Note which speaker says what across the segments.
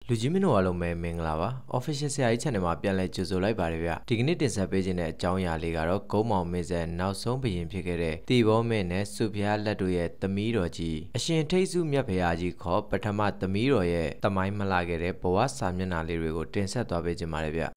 Speaker 1: လူကြီးမင်းတို့အားလုံးပဲမင်္ဂလာပါ Official ဆရာကြီး channel မှာပြန်လည်ကြိုဆိုလိုက်ပါတယ်ဗျဒီကနေ့တင်ဆက်ပေးခြင်းတဲ့အကြောင်းအရာလေးကတော့ဂုံးမောင်မင်းဆက်နောက်ဆုံးဘုရင်ဖြစ်ခဲ့တဲ့တီဘောမင်းနဲ့စုဖျားလက်တို့ရဲ့သမီးတော်ကြီးအရှင်ထိတ်စုမြတ်ဖရာကြီးခေါ်ပထမသမီးတော်ရဲ့တမိုင်းမလာခဲ့တဲ့ဘဝစာမျက်နှာလေးတွေကိုတင်ဆက်သွားပေးခြင်းပါတယ်ဗျ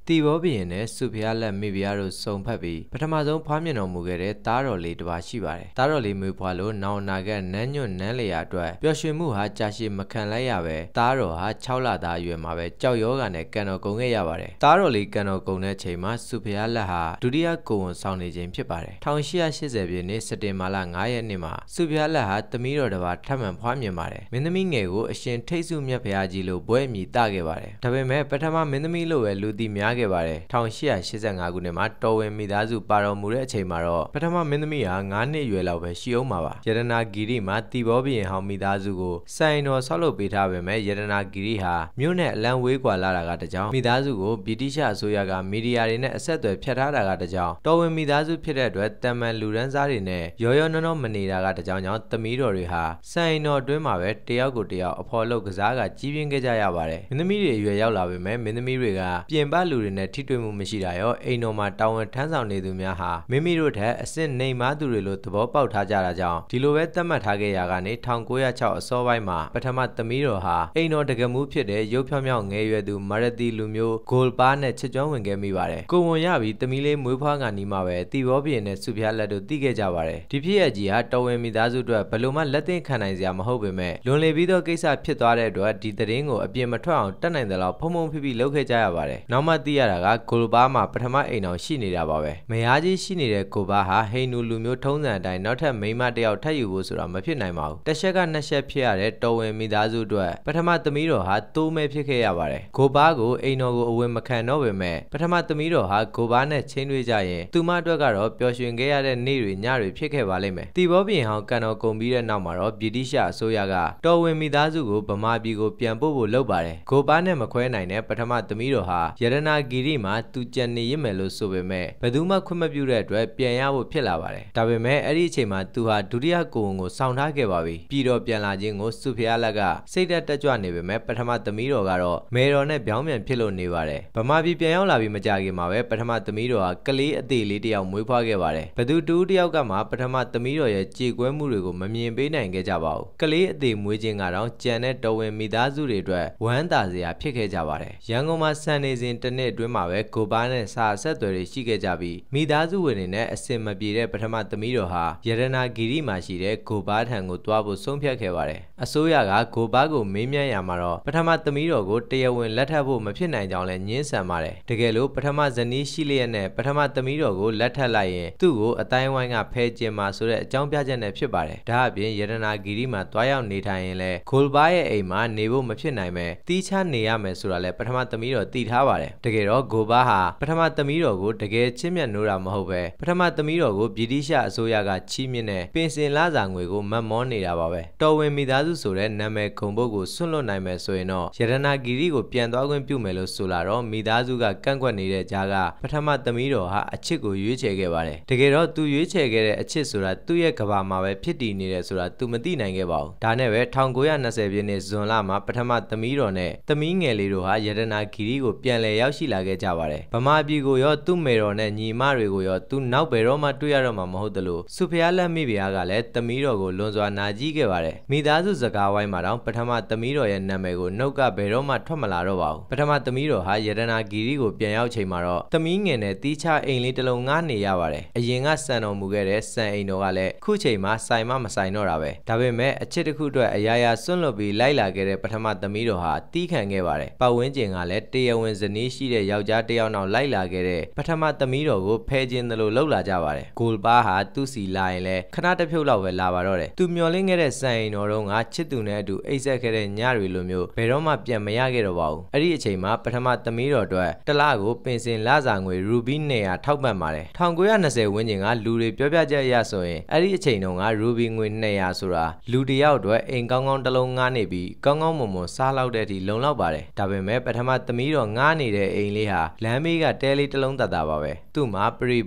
Speaker 1: တီဘောဘုရင်နဲ့စုဖျားလက်မိဖုရားတို့စုံဖက်ပြီးပထမဆုံးဖွားမြင်တော်မူခဲ့တဲ့သားတော်လေးတစ်ပါးရှိပါတယ်။သားတော်လေးမွေးဖွားလို့နောင်နာကနန်းညွတ်နန်းလျာအတွက်ပျော်ရွှင်မှုဟာကြာရှည်မခံလိုက်ရပဲသားတော်ဟာ6လသားအရွယ်မှာပဲကြောက်ရောဂါနဲ့ကန်တော်ကုန်ခဲ့ရပါတယ်။သားတော်လေးကန်တော်ကုန်တဲ့ချိန်မှာစုဖျားလက်ဟာဒုတိယကိုဝန်ဆောင်နေခြင်းဖြစ်ပါတယ်။1880ပြည့်နှစ်စက်တင်ဘာလ9ရက်နေ့မှာစုဖျားလက်ဟာသမီးတော်တစ်ပါးထပ်မံဖွားမြင်ပါတယ်။မင်းသမီးငယ်ကိုအရှင်ထိတ်စုမြတ်ဖရာကြီးလို့ဘွဲ့အမည်တခဲ့ပါတယ်။ဒါပေမဲ့ပထမမင်းသမီးလို့ပဲလူသိများခဲ့ပါတယ်1885ခုနှစ်မှာတော်ဝင်မိသားစုပါတော်မူတဲ့အချိန်မှာတော့ပထမမင်းသမီးဟာ9နှစ်အရွယ်လောက်ပဲရှိအောင်ပါရတနာဂီရီမှာတီဘောဘုရင်ဟောင်းမိသားစုကိုစိုင်တော်ဆောက်လုပ်ပေးထားပေမဲ့ရတနာဂီရီဟာမြို့နဲ့အလံဝေးကွာလာတာကတကြောင်မိသားစုကိုဗြိတိရှအစိုးရကမီဒီယာတွေနဲ့အဆက်အသွယ်ဖြတ်ထားတာကတကြောင်တော်ဝင်မိသားစုဖြစ်တဲ့အတွက်တမန်လူရန်စားတွေနဲ့ရောရောနှောနှောမနေတာကတကြောင်ကြောင့်သမီးတော်တွေဟာစိုင်တော်အတွင်းမှာပဲတယောက်ကိုတယောက်အဖော်လုပ်ကစားကကြီးပြင်းခဲ့ကြရပါတယ်မင်းသမီးတွေအရွယ်ရောက်လာပေမဲ့မင်းသမီးတွေကပြင်ပလူတွေနဲ့ထိတွေ့မှုမရှိတာရောအိမ်တော်မှာတာဝန်ထမ်းဆောင်နေသူများဟာမိမိတို့ထက်အဆင့်နှိမ်မားသူတွေလိုသဘောပေါက်ထားကြတာကြောင့်ဒီလိုပဲသတ်မှတ်ထားခဲ့ရာကနေ1906အစောပိုင်းမှာပထမသမီးတော်ဟာအိမ်တော်တကမှုဖြစ်တဲ့ရုပ်ဖြောင်းမြောင်းငယ်ရွယ်သူမာရတီလူမျိုးဂိုလ်ပါနဲ့ချစ်ကျွမ်းဝင်ခဲ့မိပါတယ်ကိုဝန်ရပြီးသမီးလေးမွေးဖွားကနီးမှာပဲတီဘောဘုရင်နဲ့စုဖျားလက်တို့သိခဲ့ကြပါတယ်ဒီဖြစ်ရကြီးဟာတော်ဝင်မိသားစုအတွက်ဘယ်လိုမှလက်သင့်ခံနိုင်စရာမဟုတ်ပေမဲ့လွန်လေပြီးသောကိစ္စဖြစ်သွားတဲ့အတွက်ဒီသတင်းကိုအပြင်မထွက်အောင်တတ်နိုင်သလောက်ဖုံဖုံဖိဖိလုပ်ခဲ့ကြရပါတယ်နောက်မှသိရတာကဂိုလ်ပါမှာပထမအိမ်တော်ရှိနေတာပါပဲမယားကြီးရှိနေတဲ့ကိုပါဟာဟိန္ဒူလူမျိုးထုံးစံအတိုင်းနောက်ထပ်မိန်းမတစ်ယောက်ထပ်ယူဖို့ဆိုတာမဖြစ်နိုင်ပါဘူးတစ်ချက်ကနှစ်ချက်ဖြစ်ရတဲ့တော်ဝင်မိသားစုအတွက်ပထမသမီးတော်ဟာတိုးမဲဖြစ်ခဲ့ရပါတယ်ကိုပါကိုအိမ်တော်ကိုအဝင်မခံတော့ပေမဲ့ပထမသမီးတော်ဟာကိုပါနဲ့ချင်းတွေးကြရင်သူမအတွက်ကတော့ပျော်ရွှင်ခဲ့ရတဲ့နေ့တွေညတွေဖြစ်ခဲ့ပါလိမ့်မယ်တီဘောဘုရင်ဟောင်းကန်တော်ကုန်ပြီးတဲ့နောက်မှာတော့ဗြိတိရှအစိုးရကတော်ဝင်မိသားစုကိုဗမာပြည်ကိုပြန်ပို့ဖို့လုပ်ပါတယ်ကိုပါနဲ့မခွဲနိုင်တဲ့ပထမသမီးတော်ဟာရတနာဂီရီမှာသူကြံနေရမယ်လို့ဆိုပေမဲ့ဘယ်သူမှခွင့်မပြုတဲ့အတွက်ပြန်ရဖို့ဖြစ်လာပါတယ်ဒါပေမဲ့အဲ့ဒီအချိန်မှာသူဟာဒုတိယကိုဝန်ကိုစောင့်ထားခဲ့ပါပြီပြည်တော်ပြန်လာခြင်းကိုစုဖျားလက်ကစိတ်တက်ကြွနေပေမဲ့ပထမသမီးတော်ကတော့မေတော်နဲ့ပြောင်းပြန်ဖြစ်လို့နေပါတယ်ဗမာပြည်ပြန်ရောက်လာပြီးမကြခင်မှာပဲပထမသမီးတော်ဟာကလေးအသေးလေးတစ်ယောက်မွေးဖွားခဲ့ပါတယ်ဘသူတူတစ်ယောက်ကမှပထမသမီးတော်ရဲ့ကြေကွဲမှုတွေကိုမမြင်ပေးနိုင်ခဲ့ကြပါဘူးကလေးအသေးမွေးခြင်းကတော့ကြံတဲ့တော်ဝင်မိသားစုတွေအတွက်ဝမ်းသာစရာဖြစ်ခဲ့ကြပါတယ်ရန်ကုန်မှာဆန်နေစဉ်တစ်နှစ်အတွင်းမှာပဲကိုပါနဲ့စာအဆက်အသွယ်တွေရှိခဲ့ကြပြီးမိသားစုဝင်တွေနဲ့အစင်မပြေတဲ့ပထမသမီးတော်ဟာရတနာဂီရီမှာရှိတဲ့ကိုပါထံကိုတွားဖို့ဆုံးဖြတ်ခဲ့ပါတယ်အစိုးရကကိုပါကိုမေးမြန်းရမှာတော့ပထမသမီးတော်ကိုတရားဝင်လက်ထပ်ဖို့မဖြစ်နိုင်ကြောင်းလည်းညှင်းဆန်ပါတယ်တကယ်လို့ပထမဇနီးရှိလျက်နဲ့ပထမသမီးတော်ကိုလက်ထပ်လိုက်ရင်သူ့ကိုအတိုင်းဝိုင်းကဖဲကျင်မှာဆိုတဲ့အကြောင်းပြချက်နဲ့ဖြစ်ပါတယ်ဒါအပြင်ရတနာဂီရီမှာတွားရောက်နေထိုင်ရင်လည်းဂိုလ်ပါရဲ့အိမ်မှာနေဖို့မဖြစ်နိုင်ပဲတီးခြားနေရမယ်ဆိုတာလည်းပထမသမီးတော်သိထားပါတယ်တကယ်တော့ဂိုလ်ပါဟာပထမသမီးတော်ကိုတကယ်ချင်းမြတ်နိုးတာမဟုတ်ပဲပထမသမီးတော်ကိုဗြိတိရှအစိုးရကချီးမြှင့်တဲ့ပင်စင်လစာငွေကိုမတ်မောနေတာပါပဲတော်ဝင်မိသားစုဆိုတဲ့နာမည်ခုံပုတ်ကိုဆွန့်လွတ်နိုင်မယ်ဆိုရင်တော့ရတနာဂီရီကိုပြန်သွားခွင့်ပြုမယ်လို့ဆိုလာတော့မိသားစုကကန့်ကွက်နေတဲ့ကြားကပထမသမီးတော်ဟာအချစ်ကိုရွေးချယ်ခဲ့ပါတယ်တကယ်တော့သူရွေးချယ်ခဲ့တဲ့အချစ်ဆိုတာသူ့ရဲ့ကဘာမှာပဲဖြစ်တည်နေတယ်ဆိုတာသူမသိနိုင်ခဲ့ပါဘူးဒါနဲ့ပဲ1920ပြည့်နှစ်ဇွန်လမှာပထမသမီးတော်နဲ့သမီးငယ်လေးတို့ဟာရတနာဂီရီကိုပြန်လည်ရောက်ရှိလာခဲ့ကြပါတယ်ဗမာပြည်ကိုရောသူ့မေတော်နဲ့ညီမတွေကိုရောသူနောက်ဘယ်တော့မှတွေ့ရတော့မှာမဟုတ်သလိုစုဖျားလက်မိဖုရားကလည်းသမီးတော်ကိုလွန်စွာနာကြီးခဲ့ပါတယ်မိသားစုစကားဝိုင်းမှာတော့ပထမသမီးတော်ရဲ့နာမည်ကိုနှုတ်ကဘယ်တော့မှထွက်မလာတော့ပါဘူးပထမသမီးတော်ဟာရတနာဂီရီကိုပြန်ရောက်ချိန်မှာတော့သမီးငယ်နဲ့တီးခြားအိမ်လေးတစ်လုံးငှားနေရပါတယ်အရင်ကစံတော်မူခဲ့တဲ့စံအိမ်တော်ကလည်းခုချိန်မှာဆိုင်မမဆိုင်တော့တာပဲဒါပေမဲ့အချစ်တစ်ခုအတွက်အရာရာစွန့်လွတ်ပြီးလိုက်လာခဲ့တဲ့ပထမသမီးတော်ဟာတီးခံခဲ့ပါတယ်ပတ်ဝန်းကျင်ကလည်းတရားဝင်ဇနီးရှိတဲ့ယောက်ျားတစ်ယောက်နောက်လိုက်လာခဲ့တဲ့ပထမသမီးတော်ကိုဖဲခြင်းသလိုလှုပ်လာကြပါတယ်ဂိုလ်ပါဟာသူ့စီလာရင်လည်းခဏတစ်ဖြုတ်လောက်ပဲလာပါတော့တယ်သူမျောလင်းခဲ့တဲ့စံအိမ်တော်တုန်းက ချစ်သူနဲ့အတူအိပ်ဆက်ခဲ့တဲ့ညတွေလိုမျိုးဘယ်တော့မှပြန်မရခဲ့တော့ပါဘူးအဲ့ဒီအချိန်မှာပထမသမီးတော်အတွက်တစ်လကိုပင်စင်လစာငွေရူဘီ200ထောက်ပံ့ပါတယ်1920ဝန်းကျင်ကလူတွေပြောပြချက်အရဆိုရင်အဲ့ဒီအချိန်တုန်းကရူဘီငွေ200ဆိုတာလူတစ်ယောက်အတွက်အိမ်ကောင်းကောင်းတစ်လုံးငားနေပြီးကောင်းကောင်းမွန်မွန်စားလောက်တဲ့အထိလုံလောက်ပါတယ်ဒါပေမဲ့ပထမသမီးတော်ငားနေတဲ့အိမ်လေးဟာလမ်းမေးကတဲလေးတစ်လုံးတတ်တာပါပဲသူ့မှာပရိ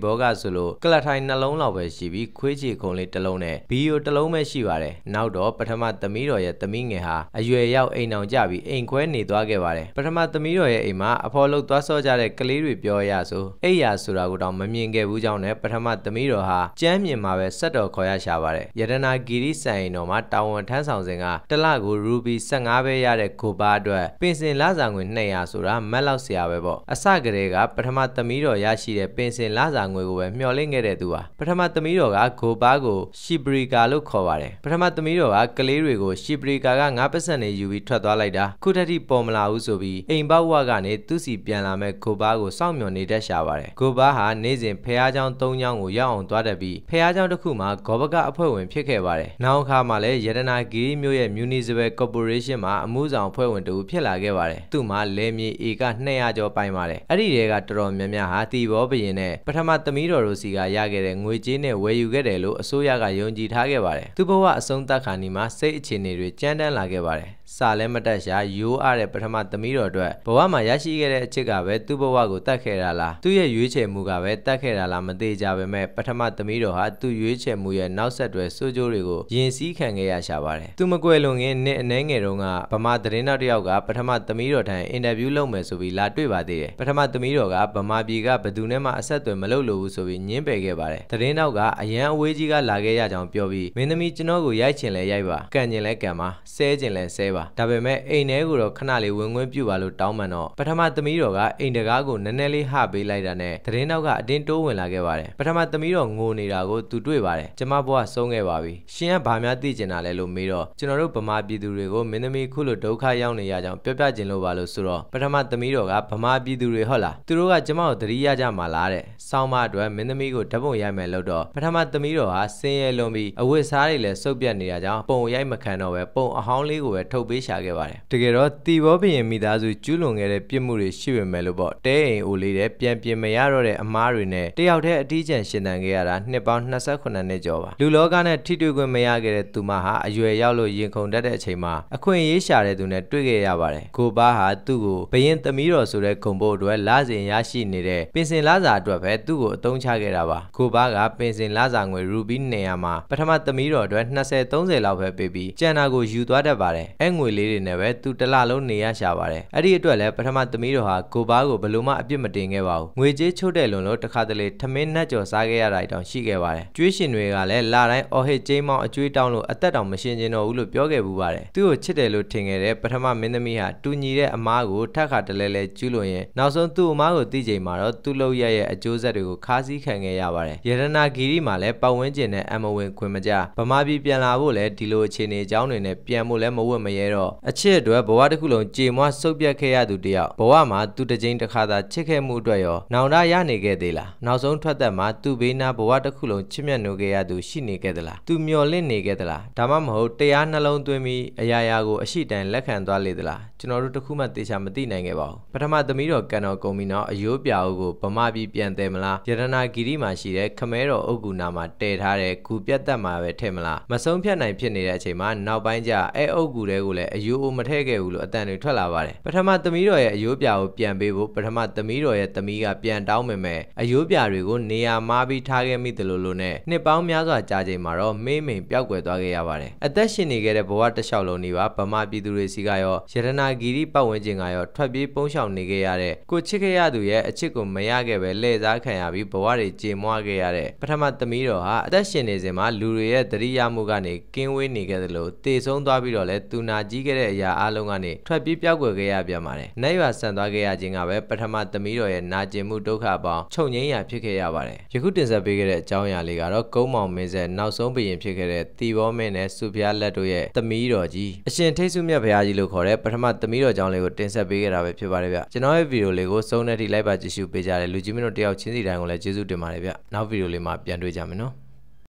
Speaker 1: ဘောကဆိုလို့ကလထိုင်နှလုံးလောက်ပဲရှိပြီးခွေးချီခုံလေးတစ်လုံးနဲ့ဘီယိုတစ်လုံးပဲရှိပါတယ်နောက်တော့ပထမသမီးတော်ရဲ့သမီးငယ်ဟာအရွယ်ရောက်အိမ်အောင်ကြပြီးအိမ်ခွဲနေသွားခဲ့ပါတယ်ပထမသမီးတော်ရဲ့အိမ်မှာအဖော်လို့သွားစောကြတဲ့ကလေးတွေပြောရဆိုအိယာဆိုတာကိုတော့မမြင်ခဲ့ဘူးကြောင်းနဲ့ပထမသမီးတော်ဟာကျမ်းမြင်မှာပဲဆက်တော်ခေါ်ရရှာပါတယ်ယတနာဂီရီစံအိမ်တော်မှာတာဝန်ထမ်းဆောင်စဉ်ကတစ်လကိုရူဘီ15ပဲရတဲ့ကိုပါအတွက်ပင်စင်လစာငွေ200ဆိုတာမက်လောက်ဆရာပဲပေါ့အစကတည်းကပထမသမီးတော်ရရှိတဲ့ပင်စင်လစာငွေကိုပဲမျှော်လင့်ခဲ့တဲ့သူပါပထမသမီးတော်ကကိုပါကိုရှီဘရီကာလို့ခေါ်ပါတယ်ပထမသမီးတော်ကကလေးတွေကိုရှီဘရီကာက9%နေယူပြီးထွက်သွားလိုက်တာခုထက်ထိပေါ်မလာဘူးဆိုပြီးအိမ်ပေါက်ဝကနေသူ့စီပြန်လာမဲ့ကိုပါကိုစောင့်မျှော်နေတတ်ရှာပါတယ်ကိုပါဟာနေ့စဉ်ဖះเจ้า3เจ้าကိုရောက်အောင်သွားတတ်ပြီးဖះเจ้าတစ်ခုမှာဂောဘကအဖွဲ့ဝင်ဖြစ်ခဲ့ပါတယ်နောက်အခါမှာလည်းယတနာဂီရီမြို့ရဲ့ Municipal Corporation မှာအမှုဆောင်အဖွဲ့ဝင်တူဖြစ်လာခဲ့ပါတယ်သူ့မှာလယ်မြေဧက200ကျော်ပိုင်ပါတယ်အဲ့ဒီတဲကတော်တော်များများဟာတီဘောဘရင်နဲ့ပထမသမီးတော်တို့စီကရခဲ့တဲ့ငွေကြေးနဲ့ဝယ်ယူခဲ့တယ်လို့အစိုးရကယုံကြည်ထားခဲ့ပါတယ်သူ့ဘဝအဆုံးသတ်ခါနီမှာစိတ်အခြေအနေတွေကြမ်းတမ်းလာခဲ့ပါတယ်စာလဲမတက်ရှာရိုးအားတဲ့ပထမသမီးတော်အတွက်ဘဝမှာရရှိခဲ့တဲ့အချစ်ကပဲသူ့ဘဝကိုတတ်ခဲ့တာလားသူ့ရဲ့ရွေးချယ်မှုကပဲတတ်ခဲ့တာလားမသိကြပါပဲပထမသမီးတော်ဟာသူ့ရွေးချယ်မှုရဲ့နောက်ဆက်တွဲစိုးကျိုးတွေကိုရင်စည်းခံခဲ့ရရှာပါတယ်သူမကွယ်လွန်ခင်နှစ်အနည်းငယ်တုန်းကဗမာသတင်းတော်တယောက်ကပထမသမီးတော်ထံအင်တာဗျူးလုပ်မယ်ဆိုပြီးလာတွေ့ပါသေးတယ်ပထမသမီးတော်ကဗမာပြည်ကဘယ်သူနဲ့မှအဆက်အသွယ်မလုပ်လို့ဘူးဆိုပြီးညှင်းပယ်ခဲ့ပါတယ်သတင်းတော်ကအရန်အဝေးကြီးကလာခဲ့ရကြောင်းပြောပြီးမင်းသမီးကျွန်တော်ကိုရိုက်ချင်လဲရိုက်ပါကန်ချင်လဲကန်ပါဆဲချင်လဲဆဲပါဒါပေမဲ့အိမ်ထဲကိုတော့ခဏလေးဝင်ခွင့်ပြုပါလို့တောင်းပန်တော့ပထမသမီးတော်ကအိမ်တကားကိုနည်းနည်းလေးဟပေးလိုက်တာနဲ့သတင်းတော်ကအတင်းတိုးဝင်လာခဲ့ပါတယ်ပထမသမီးတော်ငိုနေတာကိုသူတွေ့ပါတယ်ကျမဘွားဆုံးခဲ့ပါပြီရှင်ကဘာများသိကျင်တာလဲလို့မေးတော့ကျွန်တော်တို့ဗမာပြည်သူတွေကိုမင်းသမီးခုလိုဒုက္ခရောက်နေရကြောင်းပြောပြကျင်လို့ပါလို့ဆိုတော့ပထမသမီးတော်ကဗမာပြည်သူတွေဟုတ်လားသူတို့ကကျမကိုသတိရကြမှာလားတဲ့ဆောင်းမအတွက်မင်းသမီးကိုဓာတ်ပုံရိုက်မယ်လို့တော့ပထမသမီးတော်ဟာဆင်းရဲလွန်ပြီးအဝတ်စားတွေလည်းစုပ်ပြတ်နေတာကြောင့်ပုံရိုက်မခံတော့ပဲပုံအဟောင်းလေးကိုပဲထုတ်ပေးရှာခဲ့ပါတယ်တကယ်တော့တီဘောဘရင်မိသားစုကျူးလွန်ခဲ့တဲ့ပြစ်မှုတွေရှိပေမဲ့လို့ပေါ့တဲအိမ်အိုလေးတဲ့ပြန်ပြင်မရတော့တဲ့အမားတွေနဲ့တယောက်တည်းအတီးကျန်ရှင်သန်ခဲ့ရတာနှစ်ပေါင်း28နှစ်ကျော်ပါလူလောကနဲ့ထိတွေ့ခွင့်မရခဲ့တဲ့သူမဟာအရွယ်ရောက်လို့ရင်ခုန်တတ်တဲ့အချိန်မှာအခွင့်အရေးရှာတဲ့သူနဲ့တွေ့ခဲ့ရပါတယ်ကိုပါဟာသူ့ကိုဘရင်သမီးတော်ဆိုတဲ့ဂုံဖို့အတွက်လစဉ်ရရှိနေတဲ့ပင်စင်လစာအတွက်ပဲသူ့ကိုအသုံးချခဲ့တာပါကိုပါကပင်စင်လစာငွေရူဘီ200မှာပထမသမီးတော်အတွက်20-30လောက်ပဲပေးပြီးကျန်တာကိုယူသွားတတ်ပါတယ်အဲ့ငွေလေးတွေနဲ့ပဲသူတစ်လလုံးနေရရှာပါတယ်အဲ့ဒီအတွက်လည်းပထမသမီးတော်ဟာကိုပါကိုဘလို့မှအပြစ်မတင်ခဲ့ပါဘူးငွေကြေးချုပ်တဲ့လွန်လို့တစ်ခါတလေထမင်းနှက်ကြော်စားခဲ့ရတာတောင်ရှိခဲ့ပါတယ်ကျွေးရှင်တွေကလည်းလာတိုင်းအော်ဟစ်ကျိမ်းမောင်းအကျွေးတောင်းလို့အသက်တောင်မရှင်ကျင်တော့ဘူးလို့ပြောခဲ့ဘူးပါတယ်သူ့ကိုချစ်တယ်လို့ထင်ခဲ့တဲ့ပထမမင်းသမီးဟာတူညီတဲ့အမားကိုထပ်ခါတလဲလဲကျူးလွန်ရင်နောက်ဆုံးသူ့အမားကိုသိချိန်မှာတော့သူ့လုပ်ရရဲ့အကျိုးဆက်တွေကိုခါးစည်းခံခဲ့ရပါတယ်ယရနာဂီရီမှာလည်းပတ်ဝန်းကျင်နဲ့အမဝင်ခွင်မကြဗမာပြည်ပြန်လာဖို့လည်းဒီလိုအခြေအနေအကြောင်းတွေနဲ့ပြန်ဖို့လည်းမဝတ်မရဲတော့အချစ်အတွက်ဘဝတစ်ခုလုံးကြေမွားစုပ်ပြတ်ခဲ့ရသူတယောက်ဘဝမှာသူတစ်ကြိမ်တစ်ခါသာချစ်ခဲ့မှုအတွက်ရောနောင်တရနေခဲ့သေးလားနောက်ဆုံးထွက်သက်မှာသူ့ဘေးနာဘဝတစ်ခုလုံးချစ်မြတ်နိုးခဲ့ရသူရှိနေခဲ့သလားသူမျော်လင့်နေခဲ့သလားဒါမှမဟုတ်တရားနှလုံးသွင်းပြီးအရာရာကိုအရှိတန်လက်ခံသွားလေသလားကျွန်တော်တို့တခုမှသေချာမသိနိုင်ခဲ့ပါဘူးပထမသမီးတော်ကန်တော်ကုံပြီးနောက်အယိုးပြာအိုးကိုဗမာပြည်ပြန်တယ်မလားယရနာဂီရီမှာရှိတဲ့ခမဲတော်အုတ်ကူနာမှာတည်ထားတဲ့ဂူပြတ်သက်မှာပဲထည့်မလားမဆုံးဖြတ်နိုင်ဖြစ်နေတဲ့အချိန်မှာနောက်ပိုင်းကျအဲအုတ်ကူတွေကိုလည်းအယိုးအိုးမထည့်ခဲ့ဘူးလို့အတန်တွေထွက်လာပါတယ်ပထမသမီးတော်ရဲ့အယိုးပြာကိုပြန်ပေးဖို့ပထမသမီးတော်ရဲ့သမီးကပြန်တောင်းပေမဲ့အယိုးပြာတွေကိုနေရာမားပြီးထားခဲ့မိတယ်လို့နဲ့နှစ်ပေါင်းများစွာကြာချိန်မှာတော့မေးမိန်ပျောက်ကွယ်သွားခဲ့ရပါတယ်အသက်ရှင်နေခဲ့တဲ့ဘဝတစ်လျှောက်လုံးဒီပါဗမာပြည်သူတွေစီကရောယရနာဂီရီပတ်ဝန်းကျင်ကရောထွက်ပြေးပုန်းရှောင်နေခဲ့ရတဲ့ကိုချစ်ခဲ့ရသူရဲ့အချစ်ကိုမရခဲ့ပဲလှည့်စားခံရပြီးဘဝတွေကြေမွားခဲ့ရတဲ့ပထမသမီးတော်ဟာအသက်ရှင်နေစဉ်မှာလူတွေရဲ့သတိရမှုကနေကင်းဝေးနေခဲ့သလိုတေဆုံးသွားပြီးတော့လဲသူနာကြီးခဲ့တဲ့အရာအလုံးကနေထွက်ပြေးပျောက်ကွယ်ခဲ့ရပြန်ပါတယ်။နတ်ရွာဆန်သွားခဲ့ရခြင်းကပဲပထမသမီးတော်ရဲ့နာကျင်မှုဒုက္ခပေါင်းချုပ်ငြိမ်းရာဖြစ်ခဲ့ရပါတယ်။ယခုတင်ဆက်ပေးခဲ့တဲ့အကြောင်းအရာလေးကတော့ကုန်းမောင်မင်းဆက်နောက်ဆုံးဘုရင်ဖြစ်ခဲ့တဲ့တီဘောမင်းနဲ့စုဖျားလက်တို့ရဲ့သမီးတော်ကြီးအရှင်ထိတ်ဆုမြတ်ဘုရားကြီးလို့ခေါ်တဲ့ပထမသမီးတော်ကြောင့်လေးကိုတင်ဆက်ပေးခဲ့တာပဲဖြစ်ပါတယ်ဗျ။ကျွန်တော်ရဲ့ဗီဒီယိုလေးကိုဆုံးတဲ့ထိလိုက်ပါကြည့်ရှုပေးကြတဲ့လူကြီးမင်းတို့တယောက်ချင်းစီတိုင်းကိုလည်းကျေးဇူးတင်ပါတယ်ဗျ။နောက်ဗီဒီယိုလေးမှာပြန်တွေ့ကြမယ်နော်။